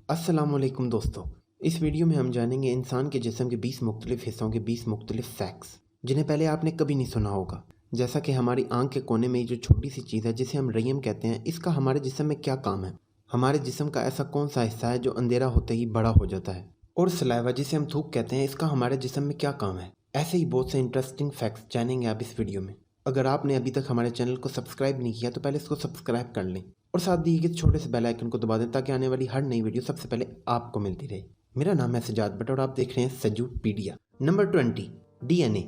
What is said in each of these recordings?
अस्सलामुअलैकुम दोस्तों। इस वीडियो में हम जानेंगे इंसान के जिस्म के 20 मुख्तलिफ हिस्सों के 20 मुख्तलिफ फैक्ट्स जिन्हें पहले आपने कभी नहीं सुना होगा। जैसा कि हमारी आंख के कोने में ये जो छोटी सी चीज़ है जिसे हम रहीम कहते हैं, इसका हमारे जिस्म में क्या काम है। हमारे जिस्म का ऐसा कौन सा हिस्सा है जो अंधेरा होते ही बड़ा हो जाता है। और सलाइवा जिसे हम थूक कहते हैं, इसका हमारे जिस्म में क्या काम है। ऐसे ही बहुत से इंटरेस्टिंग फैक्ट्स जानेंगे आप इस वीडियो में। अगर आपने अभी तक हमारे चैनल को सब्सक्राइब नहीं किया तो पहले इसको सब्सक्राइब कर लें और साथ दिए गए छोटे से बेल आइकन को दबा दें ताकि आने वाली हर नई वीडियो सबसे पहले आपको मिलती रहे। मेरा नाम है सजाद भट्ट और आप देख रहे हैं सजूपीडिया। Number 20, DNA.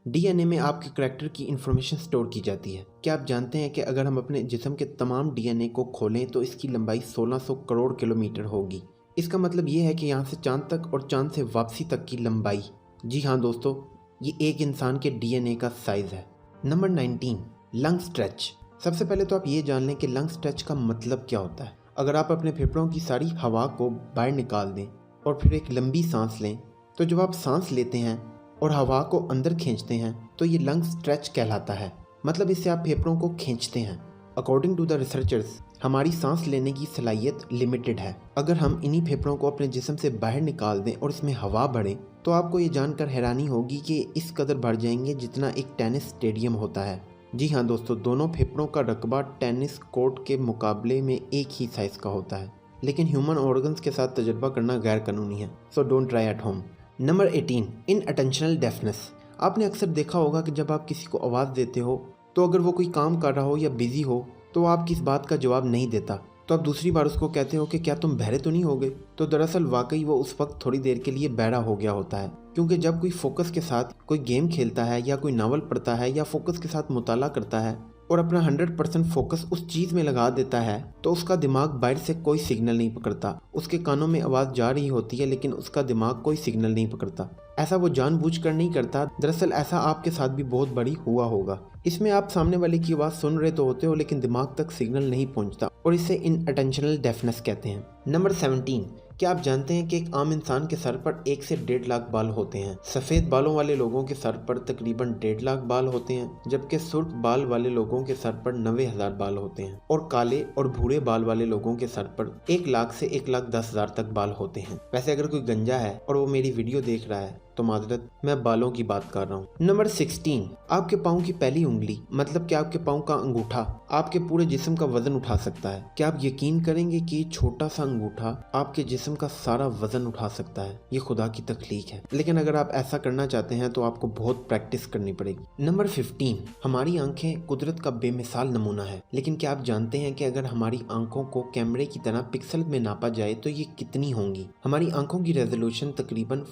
डीएनए में आपके करैक्टर की इंफॉर्मेशन स्टोर की जाती है। क्या आप जानते हैं कि अगर हम अपने जिस्म के तमाम डीएनए को खोलें तो इसकी लंबाई 1600 करोड़ किलोमीटर होगी। इसका मतलब ये है कि यहाँ से चांद तक और चांद से वापसी तक की लंबाई। जी हाँ दोस्तों, ये एक इंसान के डीएनए का साइज है। Number 19, lung stretch. सबसे पहले तो आप ये जान लें कि लंग स्ट्रेच का मतलब क्या होता है। अगर आप अपने फेफड़ों की सारी हवा को बाहर निकाल दें और फिर एक लंबी सांस लें, तो जब आप सांस लेते हैं और हवा को अंदर खींचते हैं तो ये लंग स्ट्रेच कहलाता है। मतलब इससे आप फेफड़ों को खींचते हैं। अकॉर्डिंग टू द रिसर्चर्स, हमारी सांस लेने की सलाहियत लिमिटेड है। अगर हम इन्हीं फेफड़ों को अपने जिस्म से बाहर निकाल दें और इसमें हवा बढ़े तो आपको ये जानकर हैरानी होगी कि इस कदर बढ़ जाएंगे जितना एक टेनिस स्टेडियम होता है। जी हाँ दोस्तों, दोनों फेफड़ों का रकबा टेनिस कोर्ट के मुकाबले में एक ही साइज का होता है। लेकिन ह्यूमन ऑर्गन्स के साथ तजुर्बा करना गैर कानूनी है, so don't try at home. Number 18, inattentional deafness. आपने अक्सर देखा होगा कि जब आप किसी को आवाज़ देते हो तो अगर वो कोई काम कर रहा हो या बिजी हो तो आपकी इस बात का जवाब नहीं देता, तो आप दूसरी बार उसको कहते हो कि क्या तुम बहरे तो नहीं हो गए। तो दरअसल वाकई वो उस वक्त थोड़ी देर के लिए बहरा हो गया होता है, क्योंकि जब कोई फोकस के साथ कोई गेम खेलता है या कोई नावल पढ़ता है या फोकस के साथ मुताला करता है और अपना 100% फोकस उस चीज़ में लगा देता है तो उसका दिमाग बाहर से कोई सिग्नल नहीं पकड़ता। उसके कानों में आवाज़ जा रही होती है लेकिन उसका दिमाग कोई सिग्नल नहीं पकड़ता। ऐसा वो जानबूझकर नहीं करता। दरअसल ऐसा आपके साथ भी बहुत बड़ी हुआ होगा। इसमें आप सामने वाले की आवाज़ सुन रहे तो होते हो लेकिन दिमाग तक सिग्नल नहीं पहुंचता और इसे इनअटेंशनल डेफनेस कहते हैं। नंबर 17, क्या आप जानते हैं कि एक आम इंसान के सर पर 1 से 1.5 लाख बाल होते हैं। सफ़ेद बालों वाले लोगों के सर पर तकरीबन 1.5 लाख बाल होते हैं, जबकि सुर्ख बाल वाले लोगों के सर पर 90,000 बाल होते हैं और काले और भूरे बाल वाले लोगों के सर पर 1 लाख से 1,10,000 तक बाल होते हैं। वैसे अगर कोई गंजा है और वो मेरी वीडियो देख रहा है तो माजरत, मैं बालों की बात कर रहा हूँ। नंबर 16, आपके पाँव की पहली उंगली मतलब कि आपके पाँव का अंगूठा आपके पूरे जिस्म का वजन उठा सकता है। क्या आप यकीन करेंगे कि छोटा सा अंगूठा आपके जिस्म का सारा वजन उठा सकता है। ये खुदा की तख्लीक है, लेकिन अगर आप ऐसा करना चाहते हैं तो आपको बहुत प्रैक्टिस करनी पड़ेगी। नंबर 15, हमारी आंखें कुदरत का बेमिसाल नमूना है, लेकिन क्या आप जानते हैं कि अगर हमारी आंखों को कैमरे की तरह पिक्सल में नापा जाए तो ये कितनी होंगी। हमारी आंखों की रेजोल्यूशन तकरीबन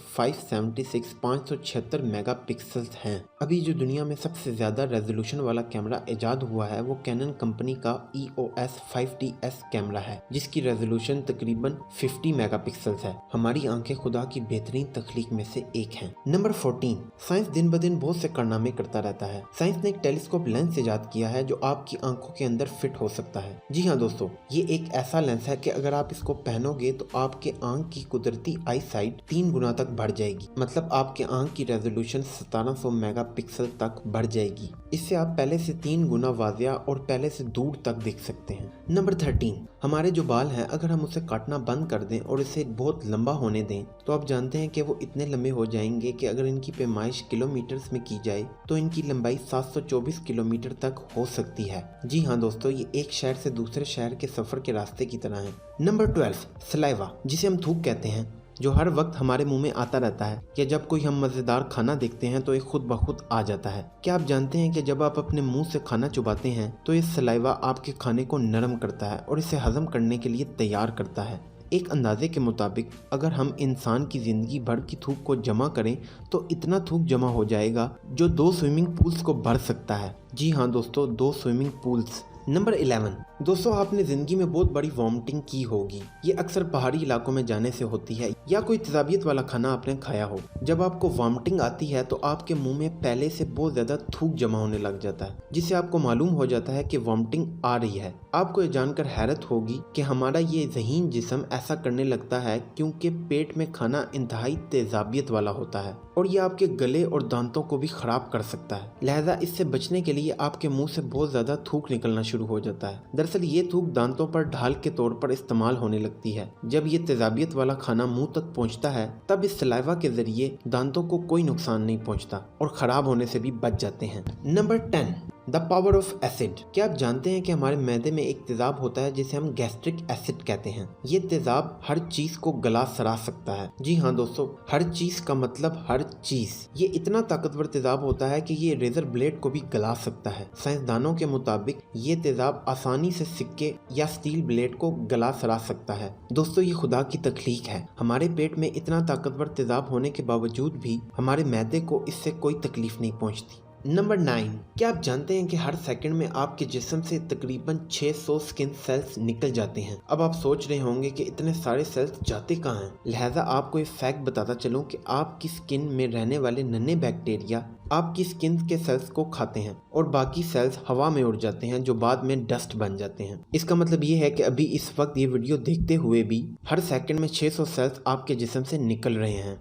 576 मेगापिक्सल्स हैं। अभी जो दुनिया में सबसे ज्यादा रेजोल्यूशन वाला कैमरा इजाद हुआ है वो कैनन कंपनी का EOS 5DS कैमरा है, जिसकी रेजोल्यूशन तकरीबन 50 मेगापिक्सल्स है। हमारी आंखें खुदा की बेहतरीन तख्लीक में से एक हैं। नंबर 14, साइंस दिन ब दिन बहुत से कारनामे करता रहता है। साइंस ने एक टेलीस्कोप लेंस इजाद किया है जो आपकी आंखों के अंदर फिट हो सकता है। जी हाँ दोस्तों, ये एक ऐसा लेंस है कि अगर आप इसको पहनोगे तो आपके आंख की कुदरती आई साइट 3 गुना तक बढ़ जाएगी। मतलब आपके आंख की रेजोल्यूशन 1700 मेगापिक्सल तक बढ़ जाएगी। इससे आप पहले से 3 गुना वाजिया और पहले से दूर तक देख सकते हैं। नंबर 13, हमारे जो बाल हैं अगर हम उसे काटना बंद कर दें और इसे बहुत लंबा होने दें तो आप जानते हैं कि वो इतने लंबे हो जाएंगे कि अगर इनकी पैमाइश किलोमीटर्स में की जाए तो इनकी लंबाई 724 किलोमीटर तक हो सकती है। जी हाँ दोस्तों, ये एक शहर से दूसरे शहर के सफर के रास्ते की तरह है। नंबर 12, सलाइवा जिसे हम थूक कहते हैं, जो हर वक्त हमारे मुंह में आता रहता है या जब कोई हम मज़ेदार खाना देखते हैं तो ये खुद ब खुद आ जाता है। क्या आप जानते हैं कि जब आप अपने मुंह से खाना चुबाते हैं तो ये सलाइवा आपके खाने को नरम करता है और इसे हजम करने के लिए तैयार करता है। एक अंदाजे के मुताबिक अगर हम इंसान की ज़िंदगी भर की थूक को जमा करें तो इतना थूक जमा हो जाएगा जो 2 स्विमिंग पूल्स को भर सकता है। जी हाँ दोस्तों, 2 स्विमिंग पूल्स। नंबर 11, दोस्तों आपने ज़िंदगी में बहुत बड़ी वॉमिटिंग की होगी। ये अक्सर पहाड़ी इलाकों में जाने से होती है या कोई तेजाबियत वाला खाना आपने खाया हो। जब आपको वॉमिटिंग आती है तो आपके मुंह में पहले से बहुत ज़्यादा थूक जमा होने लग जाता है, जिससे आपको मालूम हो जाता है कि वॉमिटिंग आ रही है। आपको ये जानकर हैरत होगी कि हमारा ये ज़हीन जिस्म ऐसा करने लगता है क्योंकि पेट में खाना इंतहाई तेजाबियत वाला होता है और ये आपके गले और दांतों को भी ख़राब कर सकता है। लिहाजा इससे बचने के लिए आपके मुँह से बहुत ज़्यादा थूक निकलना शुरू हो जाता है। दरअसल ये थूक दांतों पर ढाल के तौर पर इस्तेमाल होने लगती है। जब ये तेजाबियत वाला खाना मुंह तक पहुंचता है तब इस सलाइवा के जरिए दांतों को कोई नुकसान नहीं पहुंचता और खराब होने से भी बच जाते हैं। Number 10, the power of acid. क्या आप जानते हैं कि हमारे मैदे में एक तेजाब होता है जिसे हम गैस्ट्रिक एसिड कहते हैं। ये तेजाब हर चीज को गला सरा सकता है। जी हाँ दोस्तों, हर चीज का मतलब हर चीज। ये इतना ताकतवर तेजाब होता है कि ये रेजर ब्लेड को भी गला सकता है। साइंसदानों के मुताबिक ये तेजाब आसानी से सिक्के या स्टील ब्लेड को गला सरा सकता है। दोस्तों, ये खुदा की तख्लीक है। हमारे पेट में इतना ताकतवर तेजाब होने के बावजूद भी हमारे मैदे को इससे कोई तकलीफ नहीं पहुंचती। नंबर 9, क्या आप जानते हैं कि हर सेकंड में आपके जिस्म से तकरीबन 600 स्किन सेल्स निकल जाते हैं। अब आप सोच रहे होंगे कि इतने सारे सेल्स जाते कहाँ हैं। लिहाजा आपको एक फैक्ट बताता चलूं कि आपकी स्किन में रहने वाले नन्हे बैक्टीरिया आपकी स्किन के सेल्स को खाते हैं और बाकी सेल्स हवा में उड़ जाते हैं जो बाद में डस्ट बन जाते हैं। इसका मतलब ये है कि अभी इस वक्त ये वीडियो देखते हुए भी हर सेकंड में 600 सेल्स आपके जिस्म से निकल रहे हैं।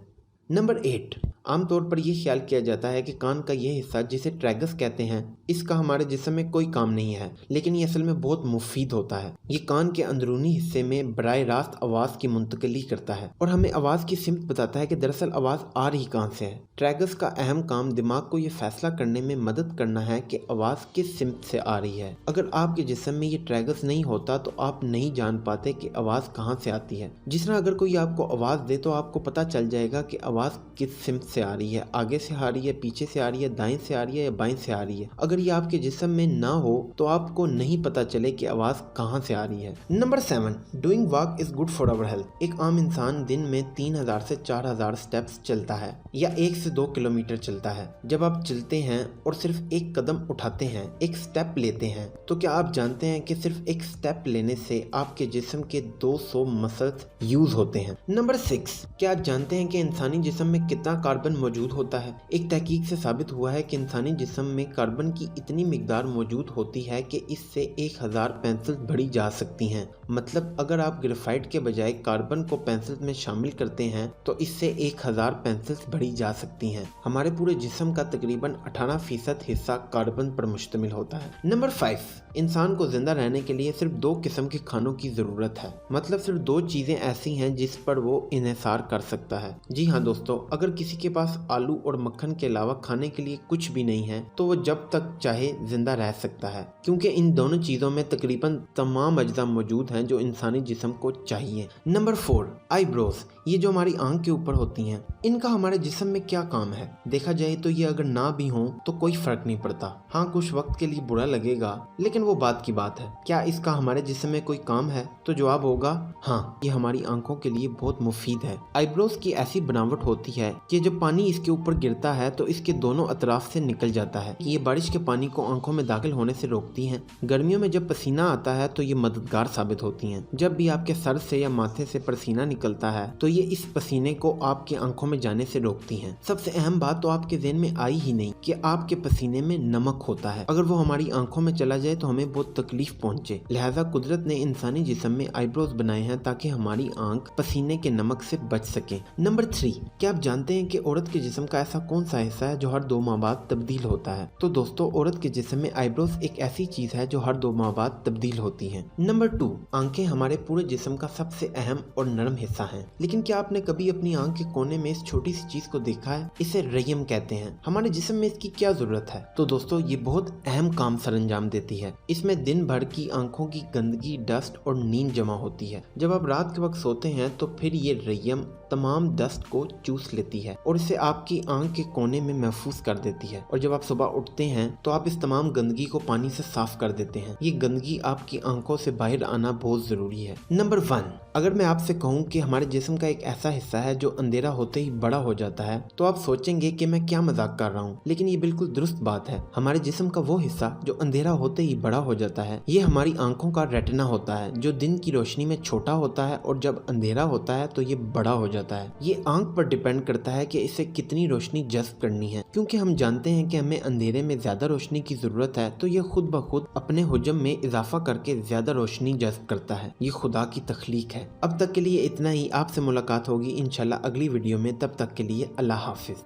नंबर 8, आमतौर पर यह ख्याल किया जाता है कि कान का यह हिस्सा जिसे ट्रैगस कहते हैं इसका हमारे जिस्म में कोई काम नहीं है, लेकिन ये असल में बहुत मुफीद होता है। ये कान के अंदरूनी हिस्से में बराह रास्त आवाज़ की मुंतकिली करता है और हमें आवाज़ की सिमत बताता है कि दरअसल आवाज़ आ रही कहाँ से है। ट्रैगस का अहम काम दिमाग को ये फैसला करने में मदद करना है कि आवाज़ किस सिमत से आ रही है। अगर आपके जिस्म में ये ट्रैगस नहीं होता तो आप नहीं जान पाते कि आवाज़ कहाँ से आती है। जिस तरह अगर कोई आपको आवाज़ दे तो आपको पता चल जाएगा कि आवाज़ किस सिमत से आ रही है, आगे से आ रही है, पीछे से आ रही है, दाएं से आ रही है या बाएं से आ रही है। अगर ये आपके जिस्म में ना हो तो आपको नहीं पता चले कि आवाज़ कहाँ से आ रही है। Number 7, doing walk is good for our health. एक आम इंसान दिन में 3000 से 4000 स्टेप्स चलता है या 1 से 2 किलोमीटर चलता है। जब आप चलते हैं और सिर्फ एक कदम उठाते हैं, एक स्टेप लेते हैं, तो क्या आप जानते हैं कि सिर्फ एक स्टेप लेने से आपके जिस्म के 200 मसल्स यूज होते हैं। नंबर 6, क्या आप जानते हैं कि इंसानी जिस्म में कितना कार्बन मौजूद होता है। एक तहकीक से साबित हुआ है कि इंसानी जिस्म में कार्बन की इतनी मिकदार मौजूद होती है कि इससे 1000 पेंसिल भरी जा सकती हैं। मतलब अगर आप ग्रेफाइट के बजाय कार्बन को पेंसिल में शामिल करते हैं तो इससे 1000 पेंसिल्स भरी जा सकती हैं। हमारे पूरे जिस्म का तकरीबन 18% हिस्सा कार्बन पर मुश्तमिल होता है। नंबर 5, इंसान को जिंदा रहने के लिए सिर्फ 2 किस्म के खानों की जरूरत है। मतलब सिर्फ 2 चीजें ऐसी हैं जिस पर वो इन्हिसार कर सकता है। जी हाँ दोस्तों, अगर किसी के पास आलू और मक्खन के अलावा खाने के लिए कुछ भी नहीं है तो वो जब तक चाहे जिंदा रह सकता है, क्योंकि इन दोनों चीजों में तकरीबन तमाम अज्जा मौजूद हैं जो इंसानी जिस्म को चाहिए। Number 4, eyebrows. ये जो हमारी आंख के ऊपर होती हैं, इनका हमारे जिस्म में क्या काम है? देखा जाए तो ये अगर ना भी हो तो कोई फर्क नहीं पड़ता। हाँ, कुछ वक्त के लिए बुरा लगेगा, लेकिन वो बात की बात है। क्या इसका हमारे जिस्म में कोई काम है? तो जवाब होगा हाँ, ये हमारी आंखों के लिए बहुत मुफीद है। आईब्रोज की ऐसी बनावट होती है कि जब पानी इसके ऊपर गिरता है तो इसके दोनों अतराफ से निकल जाता है। ये बारिश के पानी को आंखों में दाखिल होने से रोकती हैं। गर्मियों में जब पसीना आता है तो ये मददगार साबित होती हैं। जब भी आपके सर से या माथे से पसीना निकलता है तो ये इस पसीने को आपकी आंखों में जाने से रोकती हैं। सबसे अहम बात तो आपके ज़हन में आई ही नहीं कि आपके पसीने में नमक होता है। अगर वो हमारी आंखों में चला जाए तो हमें बहुत तकलीफ पहुंचे। लिहाजा कुदरत ने इंसानी जिस्म में आईब्रोज बनाए हैं ताकि हमारी आंख पसीने के नमक से बच सके। नंबर 3, क्या आप जानते हैं कि औरत के जिस्म का ऐसा कौन सा हिस्सा है जो हर 2 माह बाद तब्दील होता है? तो दोस्तों, औरत के जिस्म में आईब्रोज एक ऐसी चीज है जो हर 2 माह बाद तब्दील होती है। नंबर 2, आंखें हमारे पूरे जिस्म का सबसे अहम और नरम हिस्सा है। लेकिन क्या आपने कभी अपनी आंख के कोने में इस छोटी सी चीज को देखा है? इसे रयम कहते हैं। हमारे जिस्म में इसकी क्या जरूरत है? तो दोस्तों, ये बहुत अहम काम सरंजाम देती है। इसमें दिन भर की आंखों की गंदगी, डस्ट और नींद जमा होती है। जब आप रात के वक्त सोते हैं तो फिर ये रयम तमाम डस्ट को चूस लेती है और इसे आपकी आंख के कोने में महफूज कर देती है। और जब आप सुबह उठते हैं तो आप इस तमाम गंदगी को पानी से साफ कर देते हैं। ये गंदगी आपकी आंखों से बाहर आना बहुत जरूरी है। नंबर 1, अगर मैं आपसे कहूँ कि हमारे जिस्म का एक ऐसा हिस्सा है जो अंधेरा होते ही बड़ा हो जाता है तो आप सोचेंगे कि मैं क्या मजाक कर रहा हूँ, लेकिन ये बिल्कुल दुरुस्त बात है। हमारे जिस्म का वो हिस्सा जो अंधेरा होते ही बड़ा हो जाता है, ये हमारी आंखों का रेटिना होता है जो दिन की रोशनी में छोटा होता है और जब अंधेरा होता है तो ये बड़ा हो जाता है। ये आंख पर डिपेंड करता है कि इसे कितनी रोशनी जज्ब करनी है। क्योंकि हम जानते हैं कि हमें अंधेरे में ज्यादा रोशनी की जरूरत है तो ये खुद ब खुद अपने हुजम में इजाफा करके ज्यादा रोशनी जज्ब करता है। ये खुदा की तख्लीक है। अब तक के लिए इतना ही। आपसे मुलाकात होगी इंशाल्लाह अगली वीडियो में। तब तक के लिए अल्लाह हाफिज।